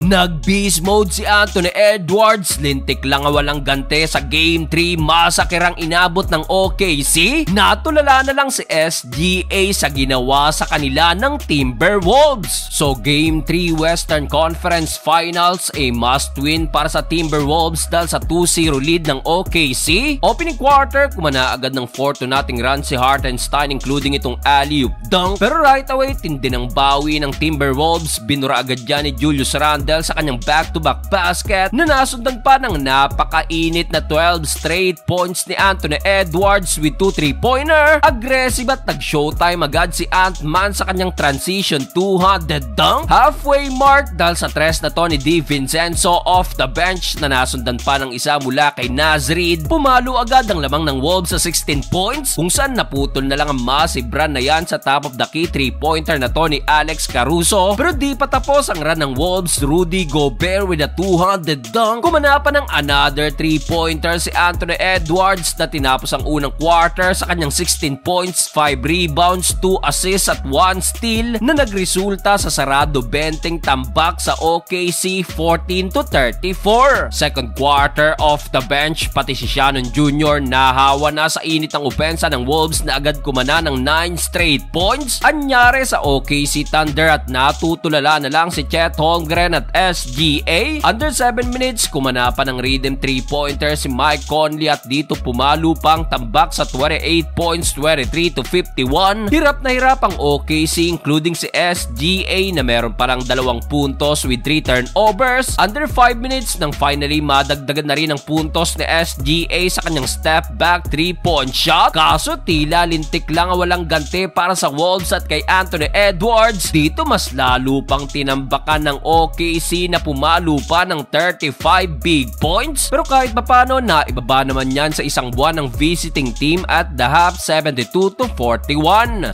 Nag-beast mode si Anthony Edwards, lintik lang walang gante sa Game 3, masakirang inabot ng OKC. Natulala na lang si SGA sa ginawa sa kanila ng Timberwolves. So Game 3 Western Conference Finals a must win para sa Timberwolves dahil sa 2-0 lead ng OKC. Opening quarter, kumana agad ng 4-0 run si Hartenstein including itong alley-oop dunk. Pero right away, tindi ng bawi ng Timberwolves, binura agad yan ni Julius Randle sa kanyang back-to-back basket na nasundan pa ng napakainit na 12 straight points ni Anthony Edwards with 2 3-pointer. Aggressive at nag-showtime agad si Ant-Man sa kanyang transition 200 dunk. Halfway mark dahil sa tres na to ni DiVincenzo off the bench na nasundan pa ng isa mula kay Naz Reid. Pumalo agad ang lamang ng Wolves sa 16 points kung saan naputol na lang ang massive run na yan sa top of the key 3-pointer na to ni Alex Caruso. Pero di pa tapos ang run ng Wolves. Rudy Gobert with a 200 dunk. Kumana pa ng another 3-pointer si Anthony Edwards na tinapos ang unang quarter sa kanyang 16 points, 5 rebounds, 2 assists at 1 steal na nagresulta sa sarado 20 tambak sa OKC 14-34. Second quarter off the bench, pati si Shannon Jr. nahawa na sa init ng opensa ng Wolves na agad kumana ng 9 straight points. Anyari sa OKC Thunder at natutulala na lang si Chet Holmgren at SGA. Under 7 minutes, kumana pa ng rhythm 3-pointer si Mike Conley at dito pumalo pang tambak sa 28 points, 23-51. Hirap na hirap ang OKC including si SGA na meron parang 2 puntos with 3 turnovers. Under 5 minutes nang finally madagdagan na rin ang puntos ni SGA sa kanyang step back 3-point shot. Kaso tila lintik lang walang gante para sa Wolves at kay Anthony Edwards. Dito mas lalo pang tinambakan ng OKC na pumalo pa ng 35 big points. Pero kahit papano na ibaba naman yan sa isang buwan ng visiting team at the half 72-41.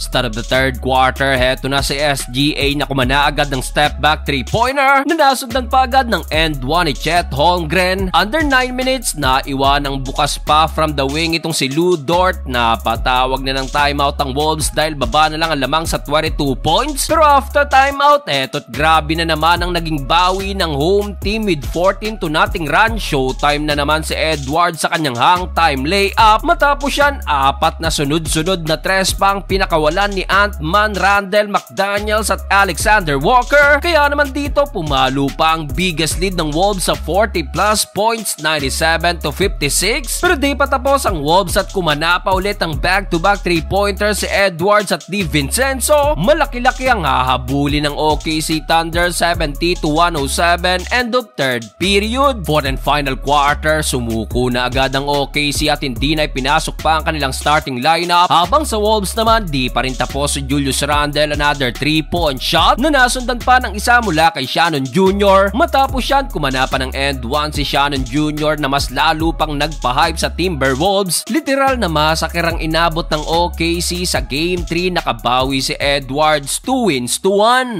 Start of the third quarter, heto na si SGA na kumana agad ng step back 3-pointer na nasundan pa agad ng end 1 ni Chet Holmgren. Under 9 minutes na iwanang bukas pa from the wing itong si Lu Dort na patawag na ng timeout ang Wolves dahil baba na lang ang lamang sa 22 points. Pero after timeout, eto't grabe na naman ang naging bawi ng home team with 14-0 run. Showtime na naman si Edwards sa kanyang hang time layup. Matapos yan, 4 na sunod-sunod na tres pang pinakawalan ni Ant-Man, Randle, McDaniels at Alexander Walker. Kaya naman dito pumalo pa ang biggest lead ng Wolves sa 40 plus points, 97-56. Pero di pa tapos ang Wolves at kumana pa ulit ang back-to-back 3-pointer si Edwards at DiVincenzo. Malaki-laki ang hahabuli ng OKC Thunder, 70-107 end of third period. Fourth and final quarter, sumuko na agad ang OKC at hindi na ipinasok pa ang kanilang starting lineup. Habang sa Wolves naman, di pa rin tapos si Julius Randle, another 3-point shot na nasundan pa ng isa mula kay Shannon Jr. Matapos yan, kumana pa ng end 1 si Shannon Jr. na mas lalo pang nagpa-hype sa Timberwolves. Literal na masakirang inabot ng OKC sa Game 3, nakabawi si Edwards 2 wins to 1.